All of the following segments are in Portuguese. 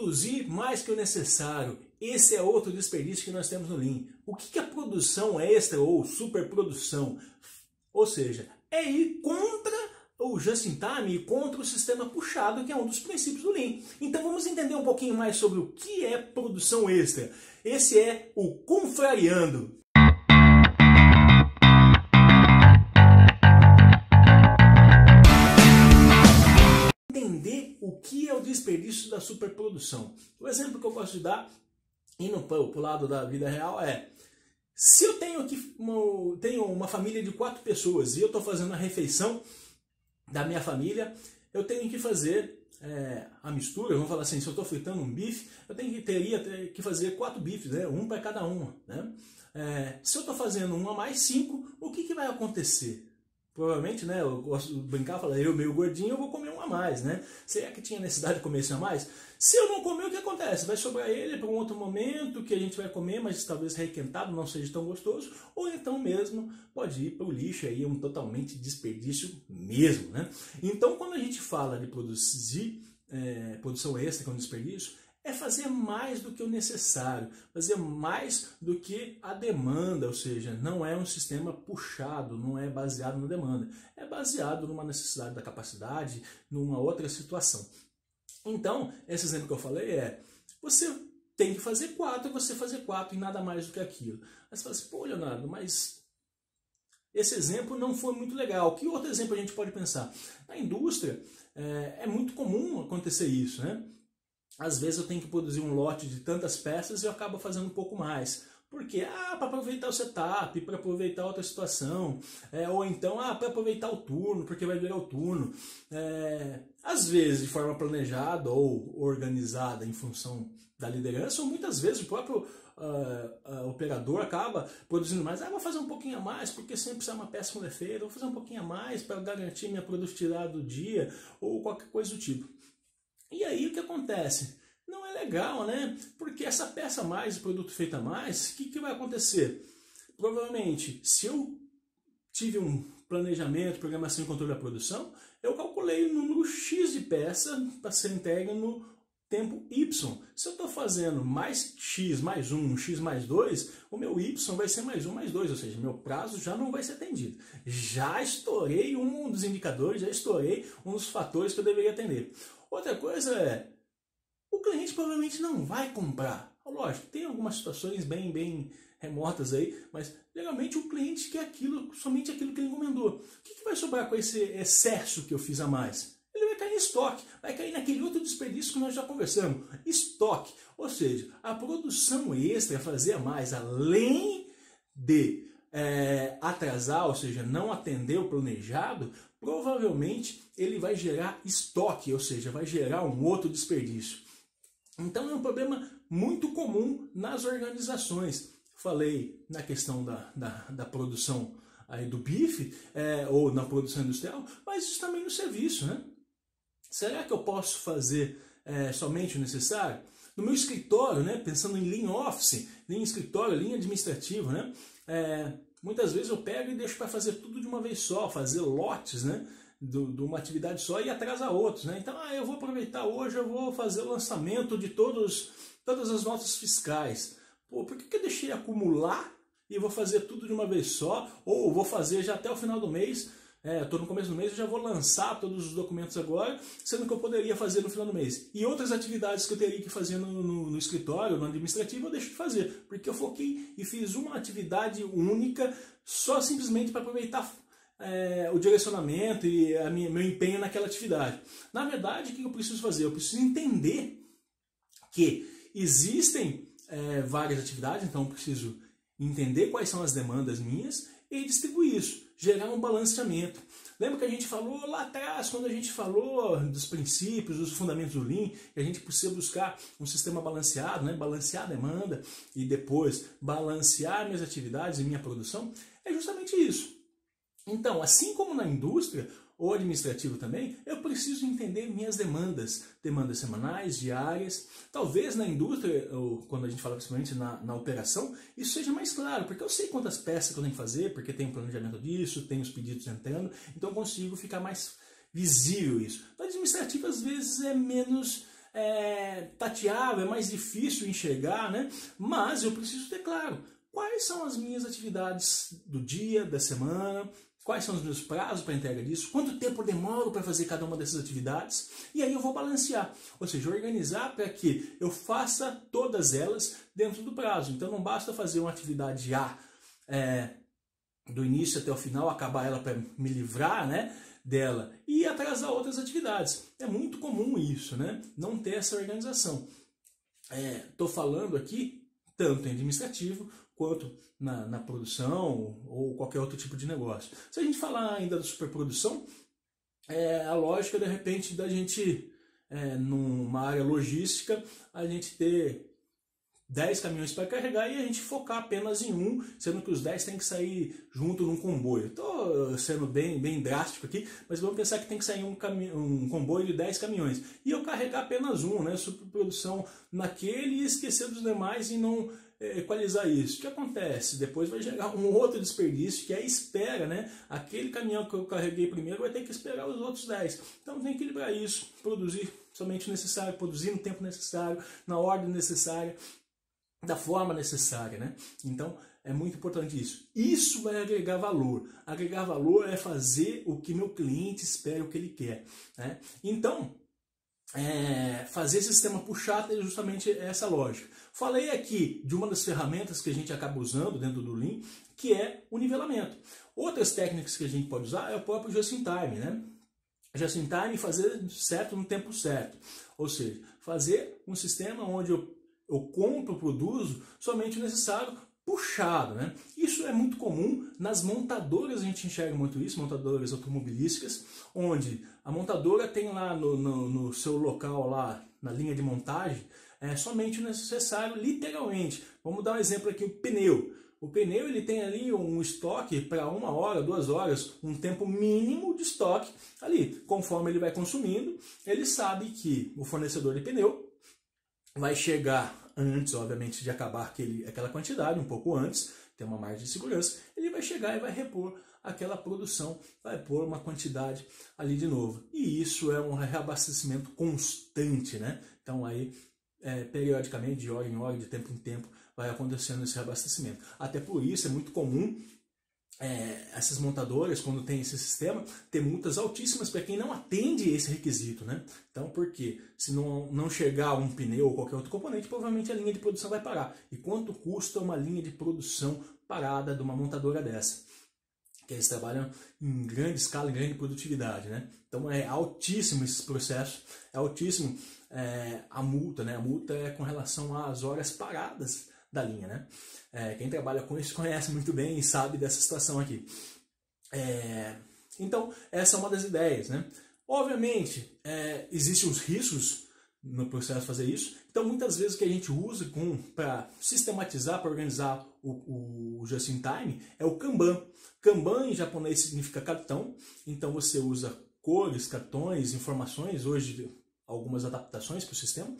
produzir mais que o necessário. Esse é outro desperdício que nós temos no Lean. O que é produção extra ou superprodução? Ou seja, é ir contra o just in time e contra o sistema puxado, que é um dos princípios do Lean. Então vamos entender um pouquinho mais sobre o que é produção extra. Esse é o Confrariando. Entender o que é o desperdício da superprodução. O exemplo que eu gosto de dar, indo para o lado da vida real, é: se eu tenho uma família de 4 pessoas e eu estou fazendo a refeição da minha família, eu tenho que fazer a mistura. Vamos falar assim, se eu estou fritando um bife, eu teria que fazer 4 bifes, né? Um para cada uma, né? Se eu estou fazendo 1 a mais 5, o que vai acontecer? Provavelmente, né, eu gosto de brincar, falar, eu meio gordinho, eu vou comer 1 a mais, né? Será que tinha necessidade de comer esse a mais? Se eu não comer, o que acontece? Vai sobrar ele para um outro momento que a gente vai comer, mas talvez requentado, não seja tão gostoso, ou então mesmo pode ir para o lixo, aí é um totalmente desperdício mesmo, né? Então, quando a gente fala de produzir produção extra, que é um desperdício, é fazer mais do que o necessário, fazer mais do que a demanda, ou seja, não é um sistema puxado, não é baseado na demanda, é baseado numa necessidade da capacidade, numa outra situação. Então, esse exemplo que eu falei é, você tem que fazer 4, você fazer 4 e nada mais do que aquilo. Aí você fala assim, pô, Leonardo, mas esse exemplo não foi muito legal. Que outro exemplo a gente pode pensar? Na indústria, é muito comum acontecer isso, né? Às vezes eu tenho que produzir um lote de tantas peças e eu acabo fazendo um pouco mais. Por quê? Para aproveitar o setup, para aproveitar outra situação, ou então para aproveitar o turno, porque vai virar o turno. Às vezes de forma planejada ou organizada em função da liderança, ou muitas vezes o próprio operador acaba produzindo mais. Vou fazer um pouquinho a mais, porque sempre sai uma peça com defeito, vou fazer um pouquinho a mais para garantir minha produtividade do dia, ou qualquer coisa do tipo. E aí o que acontece? Não é legal, né? Porque essa peça a mais, produto feito a mais, o que vai acontecer? Provavelmente, se eu tive um planejamento, programação e controle da produção, eu calculei o número X de peça para ser entregue no tempo Y. Se eu estou fazendo mais X mais 1, X mais 2, o meu Y vai ser mais 1 mais 2, ou seja, meu prazo já não vai ser atendido. Já estourei um dos indicadores, já estourei um dos fatores que eu deveria atender. Outra coisa é, o cliente provavelmente não vai comprar. Lógico, tem algumas situações bem remotas aí, mas geralmente o cliente quer somente aquilo que ele encomendou. O que vai sobrar com esse excesso que eu fiz a mais? Ele vai cair em estoque, vai cair naquele outro desperdício que nós já conversamos, estoque. Ou seja, a produção extra, fazer a mais, além de atrasar, ou seja, não atender o planejado, provavelmente ele vai gerar estoque, ou seja, vai gerar um outro desperdício. Então é um problema muito comum nas organizações. Falei na questão da produção aí do bife, ou na produção industrial, mas isso também no serviço, né? Será que eu posso fazer somente o necessário? No meu escritório, né, pensando em Lean Office, Lean escritório, Lean administrativo, né? Muitas vezes eu pego e deixo para fazer tudo de uma vez só, fazer lotes, né, de uma atividade só e atrasa outros, né? Então, eu vou aproveitar hoje, eu vou fazer o lançamento de todas as notas fiscais. Pô, por que eu deixei acumular e vou fazer tudo de uma vez só? Ou vou fazer já até o final do mês, estou no começo do mês, eu já vou lançar todos os documentos agora, sendo que eu poderia fazer no final do mês. E outras atividades que eu teria que fazer no escritório, no administrativo, eu deixo de fazer, porque eu foquei e fiz uma atividade única, só simplesmente para aproveitar o direcionamento e meu empenho naquela atividade. Na verdade, o que eu preciso fazer? Eu preciso entender que existem várias atividades, então eu preciso entender quais são as demandas minhas e distribuir isso, gerar um balanceamento. Lembra que a gente falou lá atrás, quando a gente falou dos princípios, dos fundamentos do Lean, que a gente precisa buscar um sistema balanceado, né? Balancear a demanda e depois balancear minhas atividades e minha produção? É justamente isso. Então, assim como na indústria, ou administrativo também, eu preciso entender minhas demandas semanais, diárias. Talvez na indústria, ou quando a gente fala principalmente na operação, isso seja mais claro, porque eu sei quantas peças que eu tenho que fazer, porque tem um planejamento disso, tem os pedidos entrando, então eu consigo ficar mais visível isso. No administrativo, às vezes, é menos tateável, é mais difícil enxergar, né? Mas eu preciso ter claro quais são as minhas atividades do dia, da semana, quais são os meus prazos para entrega disso, quanto tempo eu demoro para fazer cada uma dessas atividades, e aí eu vou balancear, ou seja, organizar para que eu faça todas elas dentro do prazo. Então não basta fazer uma atividade A do início até o final, acabar ela para me livrar, né, dela e atrasar outras atividades. É muito comum isso, né? Não ter essa organização. Estou falando aqui tanto em administrativo quanto na produção ou qualquer outro tipo de negócio. Se a gente falar ainda da superprodução, a lógica de repente da gente, numa área logística, a gente ter 10 caminhões para carregar e a gente focar apenas em um, sendo que os 10 têm que sair junto num comboio. Estou sendo bem drástico aqui, mas vamos pensar que tem que sair um comboio de 10 caminhões. E eu carregar apenas um, né? Superprodução naquele e esquecer dos demais e não equalizar isso. O que acontece? Depois vai gerar um outro desperdício, que é a espera, né? Aquele caminhão que eu carreguei primeiro vai ter que esperar os outros 10. Então tem que equilibrar isso, produzir somente o necessário, produzir no tempo necessário, na ordem necessária, da forma necessária, né? Então é muito importante isso. Isso vai agregar valor. Agregar valor é fazer o que meu cliente espera, o que ele quer, né? Então, fazer esse sistema puxar é justamente essa lógica. Falei aqui de uma das ferramentas que a gente acaba usando dentro do Lean, que é o nivelamento. Outras técnicas que a gente pode usar é o próprio Just in Time, né? Just in Time, fazer certo no tempo certo. Ou seja, fazer um sistema onde eu compro, produzo somente o necessário puxado, né? Isso é muito comum nas montadoras, a gente enxerga muito isso, montadoras automobilísticas, onde a montadora tem lá no seu local, lá na linha de montagem, somente o necessário, literalmente. Vamos dar um exemplo aqui, o pneu. O pneu ele tem ali um estoque para 1 hora, 2 horas, um tempo mínimo de estoque ali. Conforme ele vai consumindo, ele sabe que o fornecedor de pneu vai chegar antes, obviamente, de acabar aquela quantidade, um pouco antes, tem uma margem de segurança, ele vai chegar e vai repor aquela produção, vai pôr uma quantidade ali de novo. E isso é um reabastecimento constante, né? Então aí, periodicamente, de hora em hora, de tempo em tempo, vai acontecendo esse reabastecimento. Até por isso é muito comum essas montadoras, quando tem esse sistema, ter multas altíssimas para quem não atende esse requisito, né? Então, por quê? Se não chegar um pneu ou qualquer outro componente, provavelmente a linha de produção vai parar. E quanto custa uma linha de produção parada de uma montadora dessa? Que eles trabalham em grande escala, em grande produtividade, né? Então é altíssimo esse processo, é altíssimo a multa, né? A multa é com relação às horas paradas da linha, né? Quem trabalha com isso conhece muito bem e sabe dessa situação aqui. Então, essa é uma das ideias, né? Obviamente, existem os riscos no processo de fazer isso. Então, muitas vezes o que a gente usa para sistematizar, para organizar o Just in Time é o Kanban. Kanban em japonês significa cartão. Então, você usa cores, cartões, informações, hoje algumas adaptações para o sistema.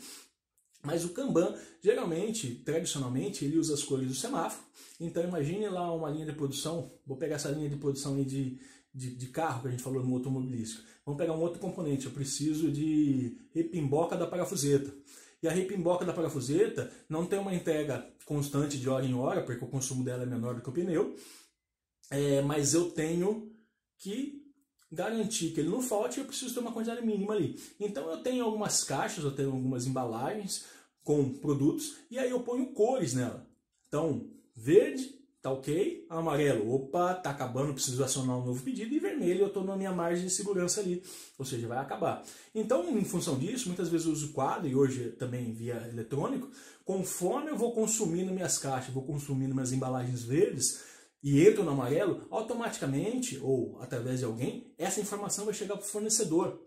Mas o Kanban, geralmente, tradicionalmente, ele usa as cores do semáforo. Então imagine lá uma linha de produção, vou pegar essa linha de produção aí de carro que a gente falou no automobilístico. Vamos pegar um outro componente, eu preciso de repimboca da parafuseta. E a repimboca da parafuseta não tem uma entrega constante de hora em hora, porque o consumo dela é menor do que o pneu. Mas eu tenho que garantir que ele não falte e eu preciso ter uma quantidade mínima ali. Então eu tenho algumas caixas, eu tenho algumas embalagens com produtos e aí eu ponho cores nela. Então, verde, tá ok, amarelo, opa, tá acabando, preciso acionar um novo pedido, e vermelho, eu estou na minha margem de segurança ali, ou seja, vai acabar. Então, em função disso, muitas vezes eu uso quadro, e hoje também via eletrônico, conforme eu vou consumindo minhas caixas, vou consumindo minhas embalagens verdes, e entro no amarelo, automaticamente, ou através de alguém, essa informação vai chegar para o fornecedor,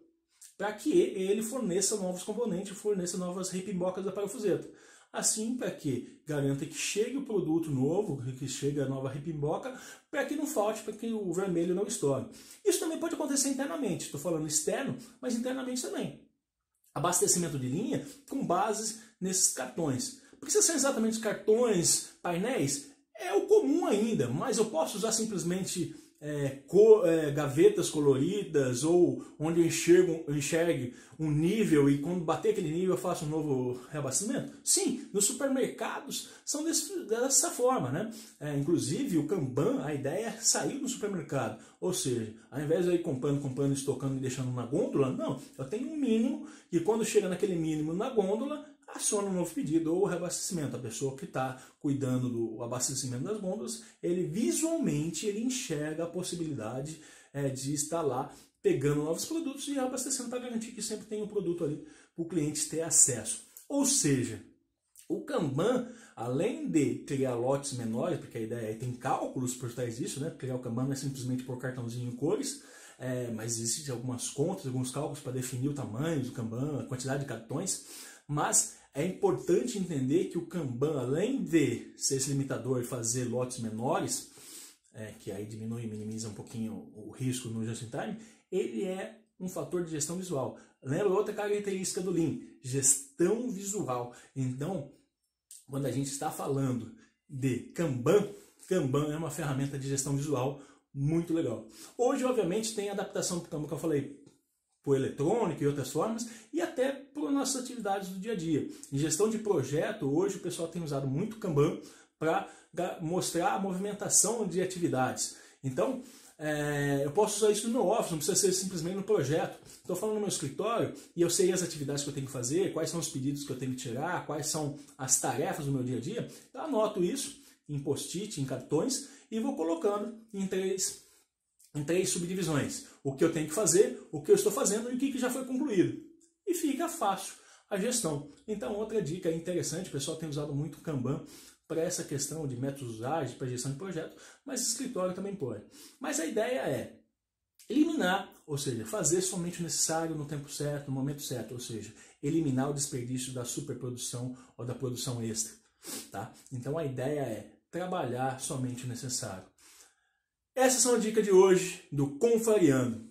para que ele forneça novos componentes, forneça novas repimbocas da parafuseta. Assim, para que garanta que chegue o produto novo, que chegue a nova repimboca, para que não falte, para que o vermelho não estoure. Isso também pode acontecer internamente, estou falando externo, mas internamente também. Abastecimento de linha com base nesses cartões. Precisa ser exatamente os cartões, painéis? É o comum ainda, mas eu posso usar simplesmente gavetas coloridas, ou onde eu enxergue um nível e quando bater aquele nível eu faço um novo reabastecimento? Sim, nos supermercados são dessa forma, né? Inclusive o Kanban, a ideia é sair do supermercado, ou seja, ao invés de eu ir comprando, estocando e deixando na gôndola, não, eu tenho um mínimo e quando chega naquele mínimo na gôndola, aciona um novo pedido ou reabastecimento. A pessoa que está cuidando do abastecimento das gôndolas, ele visualmente ele enxerga a possibilidade de estar lá pegando novos produtos e abastecendo para garantir que sempre tem um produto ali para o cliente ter acesso. Ou seja, o Kanban, além de criar lotes menores, porque a ideia é tem cálculos por trás disso, né? Criar o Kanban não é simplesmente por cartãozinho em cores, mas existem algumas contas, alguns cálculos para definir o tamanho do Kanban, a quantidade de cartões, mas é importante entender que o Kanban, além de ser esse limitador e fazer lotes menores, que aí diminui e minimiza um pouquinho o risco no just-in-time, ele é um fator de gestão visual. Lembra outra característica do Lean? Gestão visual. Então, quando a gente está falando de Kanban, Kanban é uma ferramenta de gestão visual muito legal. Hoje, obviamente, tem adaptação do Kanban que eu falei, por eletrônico e outras formas, e até por nossas atividades do dia a dia. Em gestão de projeto, hoje o pessoal tem usado muito Kanban para mostrar a movimentação de atividades. Então, eu posso usar isso no meu office, não precisa ser simplesmente no projeto. Estou falando no meu escritório e eu sei as atividades que eu tenho que fazer, quais são os pedidos que eu tenho que tirar, quais são as tarefas do meu dia a dia. Eu anoto isso em post-it, em cartões, e vou colocando em três subdivisões. O que eu tenho que fazer, o que eu estou fazendo e o que já foi concluído. E fica fácil a gestão. Então, outra dica interessante, o pessoal tem usado muito o Kanban para essa questão de métodos ágeis, para gestão de projeto, mas escritório também pode. Mas a ideia é eliminar, ou seja, fazer somente o necessário no tempo certo, no momento certo, ou seja, eliminar o desperdício da superprodução ou da produção extra. Tá? Então, a ideia é trabalhar somente o necessário. Essas são as dicas de hoje do Confariando.